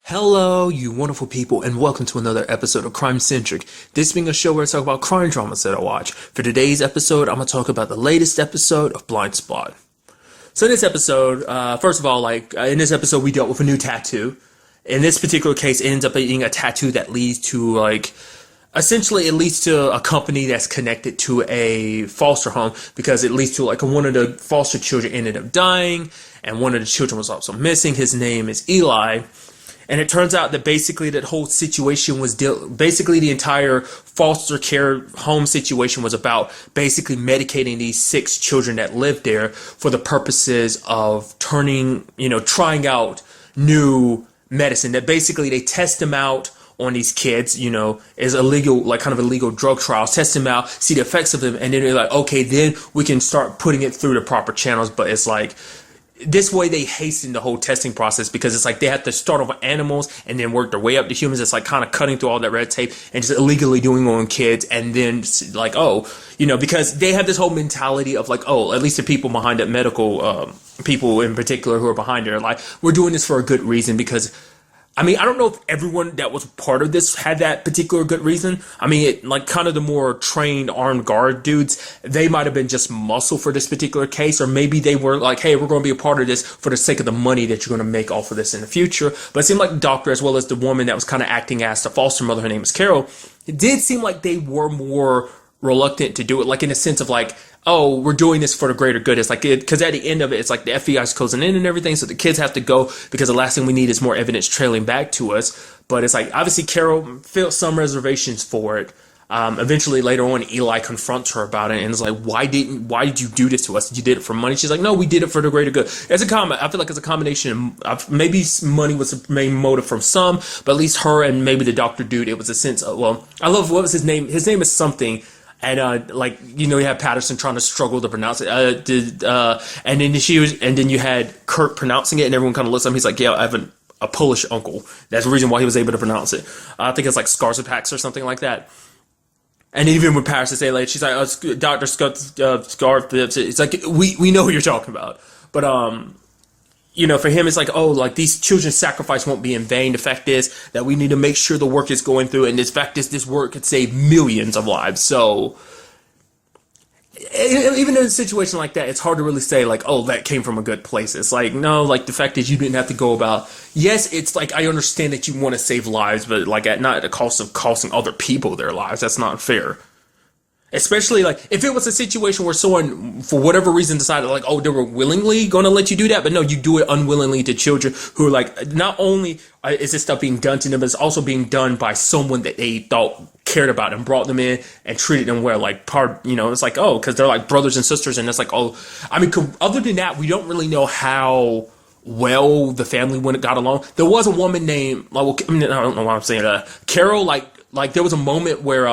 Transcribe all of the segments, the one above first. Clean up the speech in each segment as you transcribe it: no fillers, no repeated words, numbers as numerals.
Hello, you wonderful people, and welcome to another episode of Crime Centric. This being a show where I talk about crime dramas that I watch. For today's episode, I'm going to talk about the latest episode of Blind Spot. So in this episode, first of all, in this episode, we dealt with a new tattoo. In this particular case, it ends up being a tattoo that leads to, essentially it leads to a company that's connected to a foster home, because it leads to one of the foster children ended up dying, and one of the children was also missing. His name is Eli. And it turns out that basically that whole situation was basically the entire foster care home situation was about basically medicating these 6 children that lived there for the purposes of trying out new medicine. That basically they test them out on these kids, as illegal, kind of illegal drug trials, test them out, see the effects of them, and then they're like, okay, then we can start putting it through the proper channels. But it's like, this way they hasten the whole testing process, because it's like they have to start off with animals and then work their way up to humans. It's like kind of cutting through all that red tape and just illegally doing it on kids. And then because they have this whole mentality of at least the people behind it, medical people in particular who are behind it, are we're doing this for a good reason. Because I don't know if everyone that was part of this had that particular good reason. Kind of the more trained armed guard dudes, they might have been just muscle for this particular case, or maybe they were like, hey, we're going to be a part of this for the sake of the money that you're going to make off of this in the future. But it seemed like the doctor, as well as the woman that was kind of acting as the foster mother, her name is Carol, it did seem like they were more reluctant to do it, in a sense of oh, we're doing this for the greater good. It's because at the end of it, it's the FBI's closing in and everything, so the kids have to go, because the last thing we need is more evidence trailing back to us. But it's obviously Carol felt some reservations for it. Eventually later on, Eli confronts her about it and is like, why did you do this to us? You did it for money? She's like, no, we did it for the greater good. I feel like it's a combination of maybe money was the main motive from some, but at least her and maybe the doctor dude, it was a sense of, I love, what was his name? His name is something. And you have Patterson trying to struggle to pronounce it. And then you had Kurt pronouncing it, and everyone kind of looks at him. He's like, yeah, I have a Polish uncle. That's the reason why he was able to pronounce it. I think it's Skarzapax or something like that. And even when Patterson say she's like, oh, Dr. Scarfips, it's like, we know who you're talking about. But for him, it's these children's sacrifice won't be in vain. The fact is that we need to make sure the work is going through, and this work could save millions of lives. So even in a situation like that, it's hard to really say that came from a good place. It's no, the fact is you didn't have to go about, yes, it's I understand that you want to save lives, but not at the cost of costing other people their lives. That's not fair. Especially if it was a situation where someone for whatever reason decided they were willingly going to let you do that, but no, you do it unwillingly to children who are not only is this stuff being done to them, but it's also being done by someone that they thought cared about and brought them in and treated them well, it's because they're brothers and sisters, and it's other than that, we don't really know how well the family when it got along. There was a woman named I don't know why I'm saying Carol, there was a moment where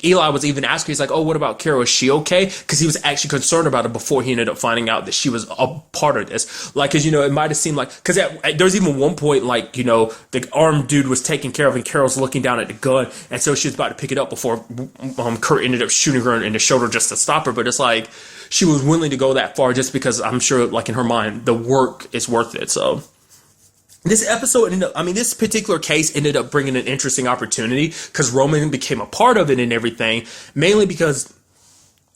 Eli was even asking, he's like, oh, what about Carol? Is she okay? Because he was actually concerned about it before he ended up finding out that she was a part of this. Because, it might have seemed because there's even one point, the armed dude was taken care of and Carol's looking down at the gun. And so she was about to pick it up before Kurt ended up shooting her in the shoulder just to stop her. But it's she was willing to go that far just because I'm sure, in her mind, the work is worth it. So this episode this particular case ended up bringing an interesting opportunity, because Roman became a part of it and everything, mainly because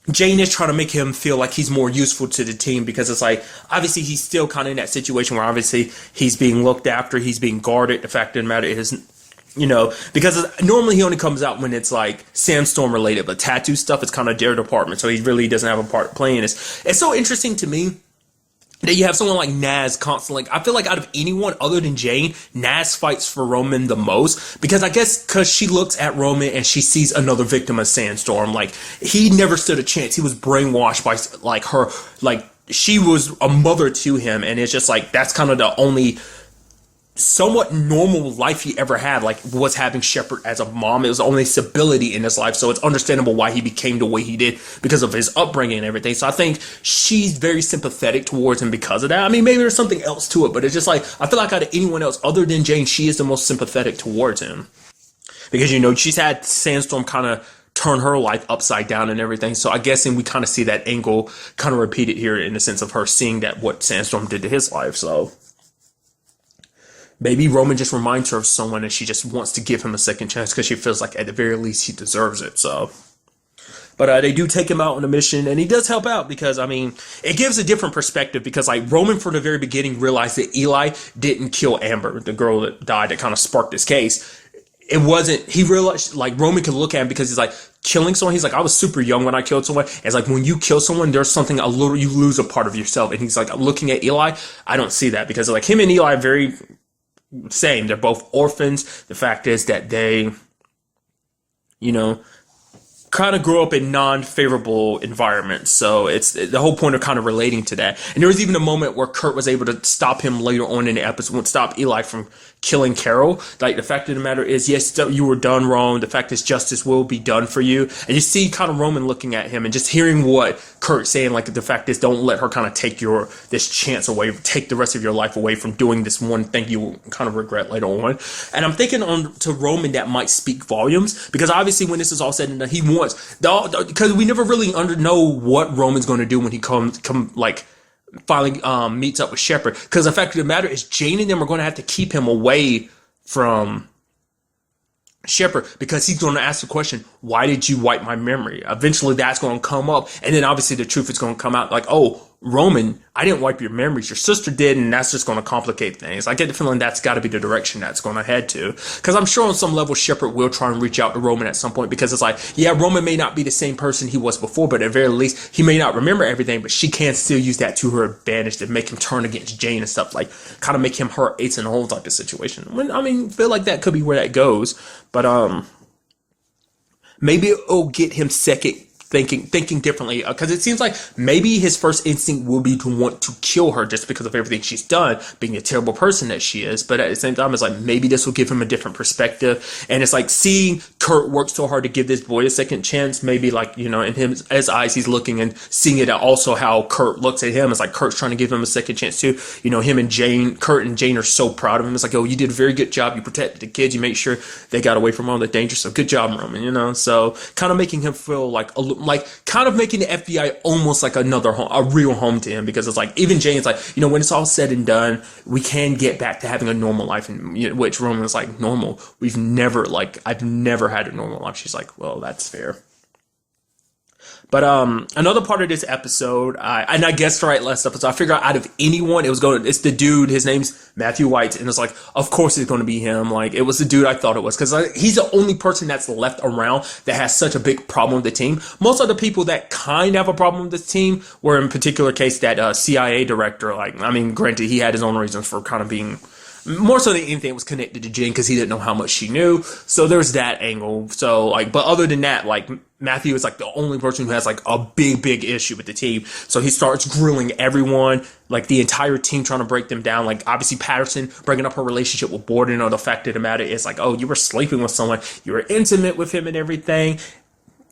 Jane is trying to make him feel like he's more useful to the team, because it's obviously he's still kind of in that situation where obviously he's being looked after, he's being guarded. The fact of the matter is, because normally he only comes out when it's Sandstorm related, but tattoo stuff is kind of their department, so he really doesn't have a part playing this. It's so interesting to me that you have someone like Naz constantly. I feel out of anyone other than Jane, Naz fights for Roman the most, because I guess because she looks at Roman and she sees another victim of Sandstorm. He never stood a chance. He was brainwashed by her. She was a mother to him, and it's just that's kind of the only somewhat normal life he ever had, was having Shepard as a mom. It was the only stability in his life, so it's understandable why he became the way he did, because of his upbringing and everything. So I think she's very sympathetic towards him because of that. Maybe there's something else to it, but it's just I feel out of anyone else other than Jane, she is the most sympathetic towards him, because she's had Sandstorm kind of turn her life upside down and everything. So I guess we kind of see that angle kind of repeated here, in the sense of her seeing that what Sandstorm did to his life. So maybe Roman just reminds her of someone and she just wants to give him a second chance because she feels like at the very least he deserves it. So, but they do take him out on a mission, and he does help out because, I mean, it gives a different perspective because, like, Roman from the very beginning realized that Eli didn't kill Amber, the girl that died that kind of sparked this case. It wasn't, he realized, like, Roman could look at him because he's like, killing someone, he's like, I was super young when I killed someone. It's like, when you kill someone, there's something a little, you lose a part of yourself. And he's like, looking at Eli, I don't see that because, like, him and Eli are very same. They're both orphans. The fact is that they, you know, kind of grew up in non-favorable environments. So it's the whole point of kind of relating to that. And there was even a moment where Kurt was able to stop him later on in the episode, stop Eli from killing Carol. Like, the fact of the matter is, yes, you were done wrong. The fact is, justice will be done for you. And you see kind of Roman looking at him and just hearing what Kurt's saying, like, the fact is, don't let her kind of take this chance away, take the rest of your life away from doing this one thing you will kind of regret later on. And I'm thinking to Roman that might speak volumes, because obviously when this is all said and done, he wants, because we never really know what Roman's going to do when he finally meets up with Shepard, because the fact of the matter is Jane and them are going to have to keep him away from Shepard, because he's going to ask the question, why did you wipe my memory? Eventually that's going to come up, and then obviously the truth is going to come out, like, oh, Roman, I didn't wipe your memories, your sister did, and that's just going to complicate things. I get the feeling that's got to be the direction that's going to head to, because I'm sure on some level Shepard will try and reach out to Roman at some point, because it's like, yeah, Roman may not be the same person he was before, but at the very least he may not remember everything, but she can still use that to her advantage to make him turn against Jane and stuff, like kind of make him her ace in the hole type of situation. I mean, feel like that could be where that goes, but maybe it'll get him thinking differently, because it seems like maybe his first instinct will be to want to kill her just because of everything she's done, being a terrible person that she is. But at the same time, it's like, maybe this will give him a different perspective. And it's like seeing Kurt work so hard to give this boy a second chance, maybe, like, you know, in his eyes, he's looking and seeing it also how Kurt looks at him. It's like Kurt's trying to give him a second chance too. You know, Kurt and Jane are so proud of him. It's like, oh, you did a very good job. You protected the kids. You made sure they got away from all the danger. So good job, Roman, you know? So kind of making him feel like kind of making the FBI almost like another home, a real home to him, because it's like, even Jane's like, you know, when it's all said and done, we can get back to having a normal life, and which Roman was like, normal? I've never had a normal life. She's like, well, that's fair. But another part of this episode, and I guessed right last episode, I figured out of anyone, it's the dude, his name's Matthew White, and it's like, of course it's going to be him. Like, it was the dude I thought it was, because he's the only person that's left around that has such a big problem with the team. Most of the people that kind of have a problem with this team were, in particular case, that CIA director. Like, I mean, granted, he had his own reasons for kind of being, more so than anything, it was connected to Jen because he didn't know how much she knew. So there's that angle. So, like, but other than that, like, Matthew is like the only person who has like a big issue with the team. So he starts grilling everyone, like the entire team, trying to break them down. Like, obviously Patterson bringing up her relationship with Borden, or the fact of the matter is, like, oh, you were sleeping with someone, you were intimate with him and everything.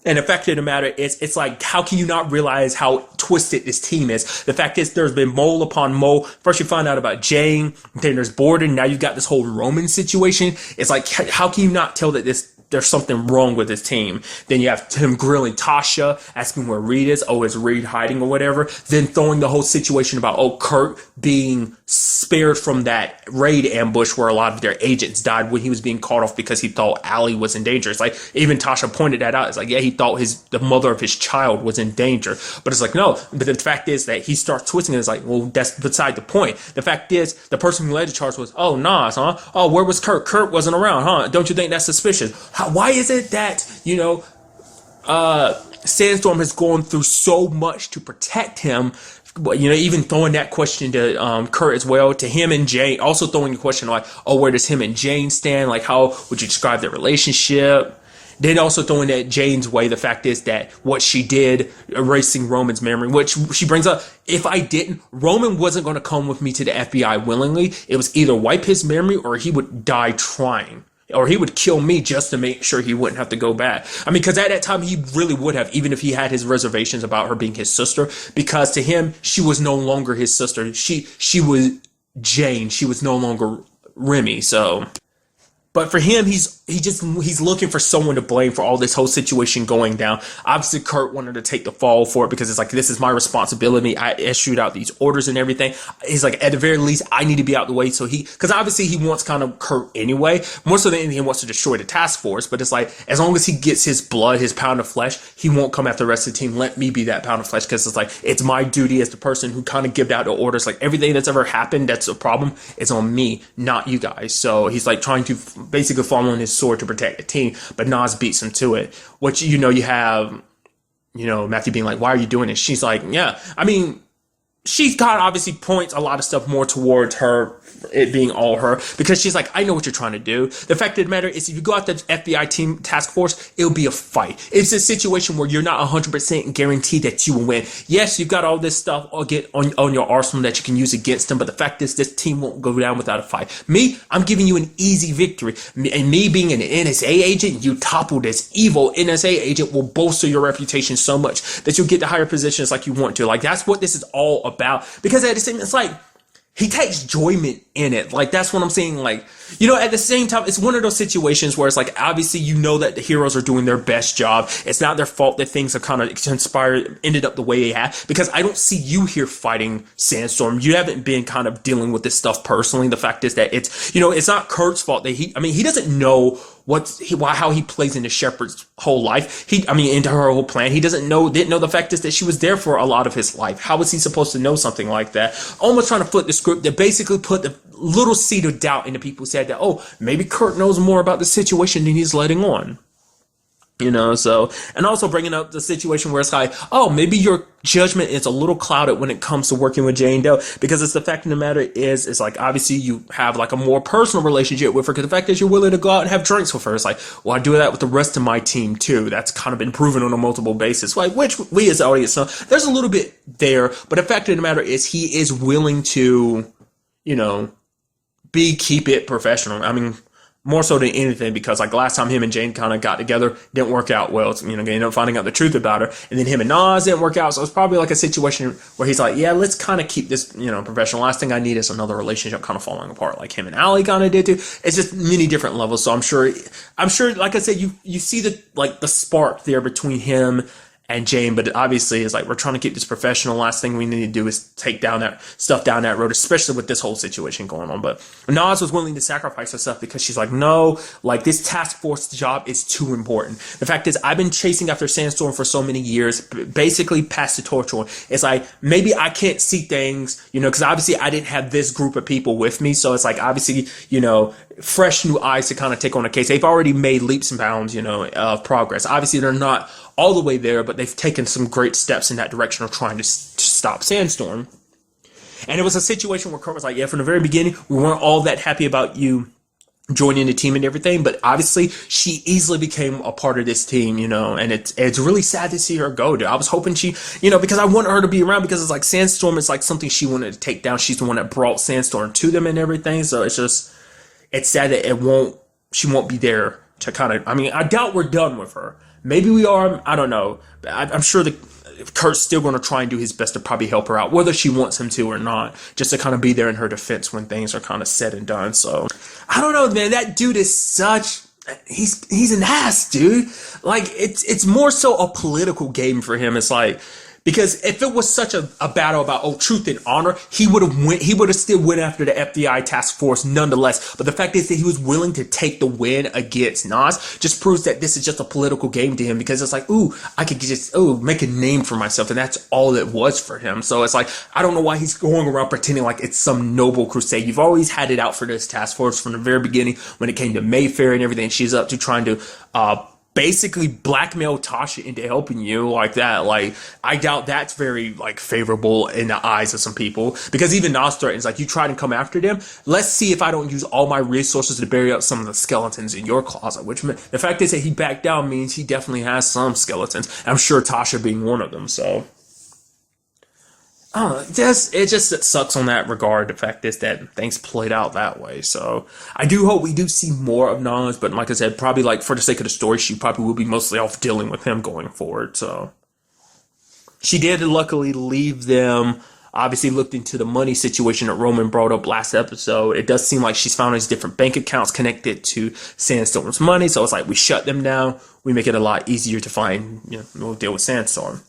And the fact of the matter is, it's like, how can you not realize how twisted this team is? The fact is, there's been mole upon mole. First you find out about Jane, then there's Borden, now you've got this whole Roman situation. It's like, how can you not tell that there's something wrong with his team? Then you have him grilling Tasha, asking where Reed is. Oh, is Reed hiding or whatever? Then throwing the whole situation about, oh, Kurt being spared from that raid ambush where a lot of their agents died when he was being caught off because he thought Allie was in danger. It's like, even Tasha pointed that out. It's like, yeah, he thought the mother of his child was in danger. But it's like, no. But the fact is that he starts twisting it. It's like, well, that's beside the point. The fact is, the person who led the charge was, oh, Nas, huh? Oh, where was Kurt? Kurt wasn't around, huh? Don't you think that's suspicious? Why is it that, Sandstorm has gone through so much to protect him? Even throwing that question to Kurt as well, to him and Jane, also throwing the question like, oh, where does him and Jane stand? Like, how would you describe their relationship? Then also throwing that Jane's way, the fact is that what she did, erasing Roman's memory, which she brings up, if I didn't, Roman wasn't going to come with me to the FBI willingly. It was either wipe his memory or he would die trying. Or he would kill me just to make sure he wouldn't have to go back. I mean, because at that time, he really would have, even if he had his reservations about her being his sister, because to him, she was no longer his sister. She was Jane. She was no longer Remy. So But for him, he's looking for someone to blame for all this whole situation going down. Obviously, Kurt wanted to take the fall for it because it's like, this is my responsibility. I issued out these orders and everything. He's like, at the very least, I need to be out the way. So because obviously he wants kind of Kurt anyway, more so than anything, he wants to destroy the task force. But it's like, as long as he gets his blood, his pound of flesh, he won't come after the rest of the team. Let me be that pound of flesh, because it's like, it's my duty as the person who kind of gives out the orders. Like, everything that's ever happened that's a problem is on me, not you guys. So he's like trying to basically fall on his sword to protect the team, but Nas beats him to it. Which, you have, Matthew being like, why are you doing this? She's like, yeah, I mean, she's got obviously points a lot of stuff more towards her, it being all her, because she's like, I know what you're trying to do. The fact of the matter is, if you go out the FBI team task force, it'll be a fight. It's a situation where you're not 100% guaranteed that you will win. Yes, you've got all this stuff on your arsenal that you can use against them, but the fact is, this team won't go down without a fight. Me, I'm giving you an easy victory. And me being an NSA agent, you topple this evil NSA agent will bolster your reputation so much that you'll get to higher positions like you want to. Like, that's what this is all about. Because at the same, it's like, he takes enjoyment in it. Like, that's what I'm saying. Like, at the same time, it's one of those situations where it's like, obviously, that the heroes are doing their best job. It's not their fault that things have kind of ended up the way they have. Because I don't see you here fighting Sandstorm. You haven't been kind of dealing with this stuff personally. The fact is that it's not Kurt's fault that he doesn't know how he plays into Shepard's whole life. Into her whole plan. Didn't know the fact is that she was there for a lot of his life. How was he supposed to know something like that? Almost trying to flip the script that basically put the little seed of doubt into people's head that, oh, maybe Kurt knows more about the situation than he's letting on. So, and also bringing up the situation where it's like, oh, maybe your judgment is a little clouded when it comes to working with Jane Doe, because it's the fact of the matter is, it's like, obviously you have like a more personal relationship with her, because the fact is you're willing to go out and have drinks with her. It's like, well, I do that with the rest of my team too. That's kind of been proven on a multiple basis, like, which we as the audience know. There's a little bit there, but the fact of the matter is he is willing to, keep it professional. More so than anything, because like last time him and Jane kind of got together, didn't work out well. So, they ended up finding out the truth about her, and then him and Nas didn't work out. So it's probably like a situation where he's like, yeah, let's kind of keep this, professional. Last thing I need is another relationship kind of falling apart, like him and Allie kind of did too. It's just many different levels. So I'm sure, like I said, you see the spark there between him and Jane, but obviously it's like, we're trying to keep this professional. Last thing we need to do is take down that road, especially with this whole situation going on. But Nas was willing to sacrifice herself because she's like, no, like, this task force job is too important. The fact is, I've been chasing after Sandstorm for so many years, basically past the torch one. It's like, maybe I can't see things, because obviously I didn't have this group of people with me. So it's like, obviously, fresh new eyes to kind of take on a case. They've already made leaps and bounds, of progress. Obviously, they're not all the way there, but they've taken some great steps in that direction of trying to stop Sandstorm. And it was a situation where Kurt was like, yeah, from the very beginning, we weren't all that happy about you joining the team and everything, but obviously she easily became a part of this team, and it's really sad to see her go, dude. I was hoping she, because I want her to be around, because it's like Sandstorm is like something she wanted to take down. She's the one that brought Sandstorm to them and everything. So it's sad that she won't be there to kind of, I doubt we're done with her. Maybe we are, I don't know. I'm sure Kurt's still going to try and do his best to probably help her out, whether she wants him to or not, just to kind of be there in her defense when things are kind of said and done. So, I don't know, man. That dude is he's an ass, dude. Like, it's more so a political game for him. It's like, because if it was such a battle about truth and honor, he would have still went after the FBI task force nonetheless. But the fact is that he was willing to take the win against Nas just proves that this is just a political game to him, because it's like, I could just make a name for myself, and that's all it was for him. So it's like, I don't know why he's going around pretending like it's some noble crusade. You've always had it out for this task force from the very beginning when it came to Mayfair and everything. She's up to trying to basically blackmail Tasha into helping you like that. Like, I doubt that's very favorable in the eyes of some people, because even Nas threatens, like, you try to come after them, let's see if I don't use all my resources to bury up some of the skeletons in your closet. Which, the fact is that he backed down means he definitely has some skeletons. I'm sure Tasha being one of them. So it just sucks on that regard. The fact is that things played out that way. So I do hope we do see more of Nas, but like I said, probably for the sake of the story, she probably will be mostly off dealing with him going forward. So she did luckily leave them obviously looked into the money situation that Roman brought up last episode. It does seem like she's found these different bank accounts connected to Sandstorm's money. So it's like we shut them down. We make it a lot easier to find, we'll deal with Sandstorm.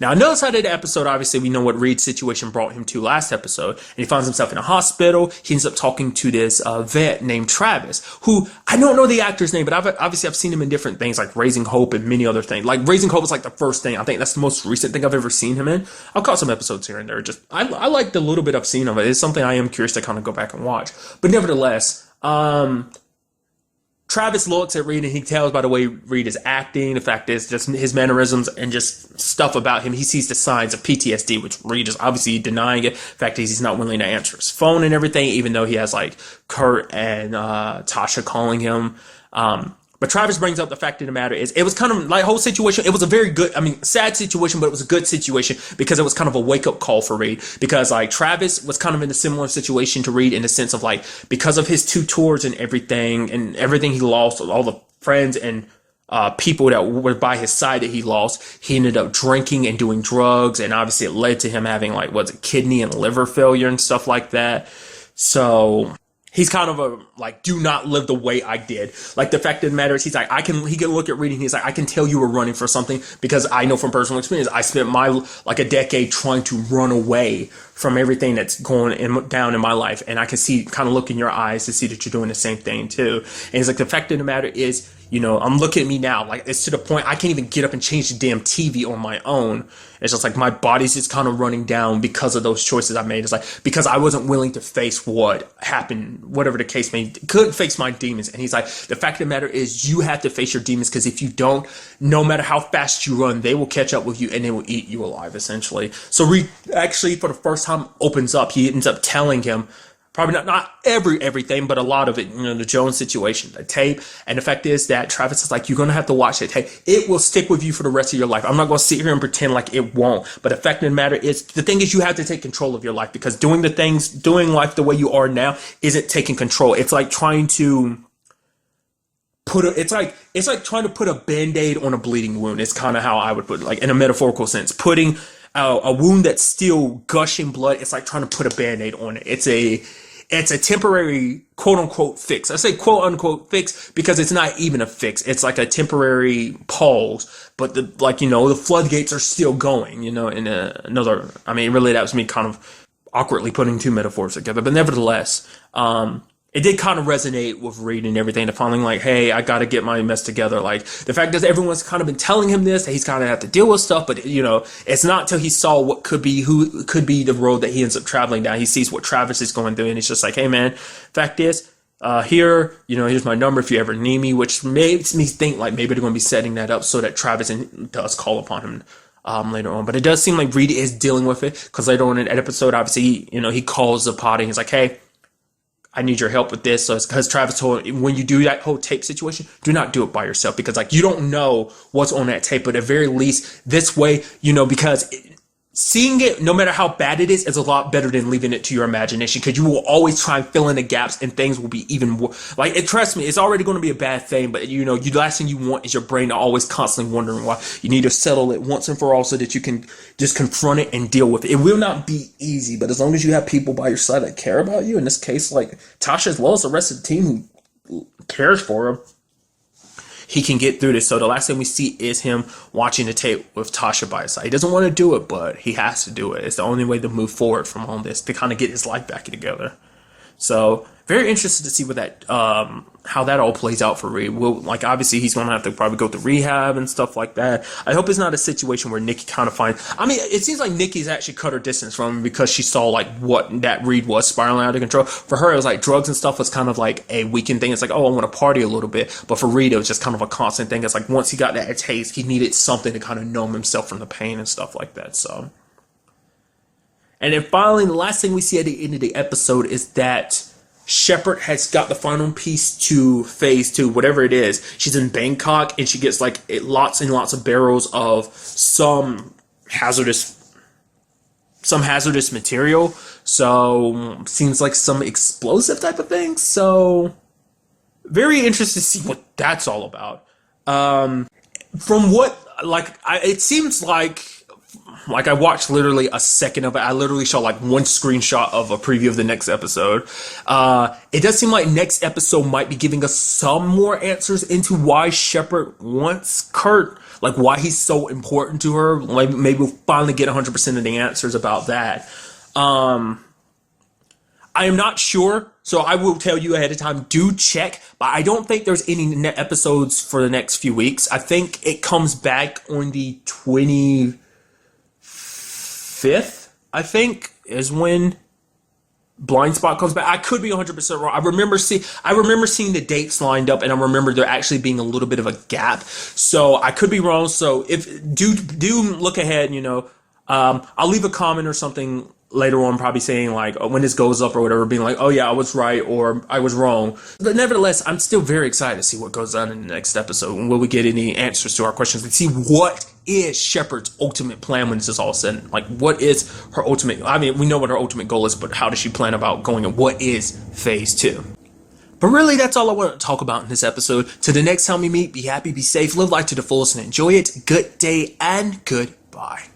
Now, another side of the episode, obviously, we know what Reed's situation brought him to last episode, and he finds himself in a hospital. He ends up talking to this vet named Travis, who, I don't know the actor's name, but I've seen him in different things, like Raising Hope and many other things. Like, Raising Hope was like the first thing. I think that's the most recent thing I've ever seen him in. I've caught some episodes here and there. I like the little bit I've seen of it. It's something I am curious to kind of go back and watch. But nevertheless, Travis looks at Reed and he tells by the way Reed is acting, the fact is just his mannerisms and just stuff about him. He sees the signs of PTSD, which Reed is obviously denying it. The fact is he's not willing to answer his phone and everything, even though he has like Kurt and Tasha calling him. But Travis brings up the fact of the matter is it was kind of like whole situation. It was a very good, sad situation, but it was a good situation because it was kind of a wake up call for Reed. Because like Travis was kind of in a similar situation to Reed in the sense of like, because of his 2 tours and everything he lost, all the friends and people that were by his side that he lost, he ended up drinking and doing drugs. And obviously it led to him having like, kidney and liver failure and stuff like that. So he's kind of do not live the way I did. Like, the fact of the matter is, he's like, he can look at reading. He's like, I can tell you were running for something because I know from personal experience, I spent a decade trying to run away from everything that's going down in my life. And I can kind of look in your eyes to see that you're doing the same thing too. And he's like, the fact of the matter is, I'm looking at me now, like it's to the point I can't even get up and change the damn TV on my own. It's just like my body's just kind of running down because of those choices I made. It's like, because I wasn't willing to face what happened, whatever the case may be, couldn't face my demons. And he's like, the fact of the matter is you have to face your demons, because if you don't, no matter how fast you run, they will catch up with you and they will eat you alive, essentially. So Reed actually, for the first time, opens up. He ends up telling him, probably not everything, but a lot of it, the Jones situation, the tape. And the fact is that Travis is like, you're going to have to watch that tape. It will stick with you for the rest of your life. I'm not going to sit here and pretend like it won't. But the fact of the matter is, the thing is, you have to take control of your life, because doing life the way you are now isn't taking control. It's like trying to it's like trying to put a Band-Aid on a bleeding wound. It's kind of how I would put it, like in a metaphorical sense. Putting a wound that's still gushing blood, it's like trying to put a Band-Aid on it. It's a temporary quote unquote fix. I say quote unquote fix because it's not even a fix. It's like a temporary pause, but the floodgates are still going, really that was me kind of awkwardly putting 2 metaphors together, but nevertheless, it did kind of resonate with Reed and everything, the feeling like, hey, I got to get my mess together. Like, the fact that everyone's kind of been telling him this, that he's kind of have to deal with stuff, but, it's not till he saw who could be the road that he ends up traveling down. He sees what Travis is going through, and he's just like, hey, man, fact is, here's my number if you ever need me, which makes me think like maybe they're going to be setting that up so that Travis does call upon him later on. But it does seem like Reed is dealing with it, because later on in that episode, obviously, he calls the potty and he's like, hey, I need your help with this. So it's because Travis told him, when you do that whole tape situation, do not do it by yourself, because you don't know what's on that tape. But at the very least, this way, because seeing it, no matter how bad it is a lot better than leaving it to your imagination, because you will always try and fill in the gaps, and things will be even more trust me, it's already going to be a bad thing. But the last thing you want is your brain to always constantly wondering why. You need to settle it once and for all so that you can just confront it and deal with it. It will not be easy, but as long as you have people by your side that care about you, in this case, like Tasha, as well as the rest of the team who cares for him, he can get through this. So the last thing we see is him watching the tape with Tasha by his side. He doesn't want to do it, but he has to do it. It's the only way to move forward from all this, to kind of get his life back together. So very interested to see what how that all plays out for Reed. Obviously he's going to have to probably go to rehab and stuff like that. I hope it's not a situation where Nikki kind of finds, it seems like Nikki's actually cut her distance from him, because she saw what that Reed was spiraling out of control. For her, it was like drugs and stuff was kind of like a weekend thing. It's like, oh, I want to party a little bit. But for Reed, it was just kind of a constant thing. It's like, once he got that taste, he needed something to kind of numb himself from the pain and stuff like that. So, and then finally, the last thing we see at the end of the episode is that Shepard has got the final piece to phase 2, whatever it is. She's in Bangkok, and she gets lots and lots of barrels of some hazardous material. So seems like some explosive type of thing. So very interested to see what that's all about. From what it seems like like I watched literally a second of it. I literally saw like one screenshot of a preview of the next episode. It does seem like next episode might be giving us some more answers into why Shepard wants Kurt, like why he's so important to her. Like maybe we'll finally get 100% of the answers about that. I am not sure, so I will tell you ahead of time, do check, but I don't think there's any episodes for the next few weeks. I think it comes back on the 25th, I think, is when Blind Spot comes back. I could be 100% wrong. I remember seeing the dates lined up, and I remember there actually being a little bit of a gap, so I could be wrong. So if do look ahead, I'll leave a comment or something later on, probably saying like when this goes up or whatever, being like, oh yeah, I was right or I was wrong. But nevertheless, I'm still very excited to see what goes on in the next episode, and will we get any answers to our questions and see what is Shepard's ultimate plan when this is all said. Like, what is her ultimate? I mean, we know what her ultimate goal is, but how does she plan about going, and what is phase 2? But really, that's all I want to talk about in this episode. Till the next time we meet, be happy, be safe, live life to the fullest, and enjoy it. Good day and goodbye.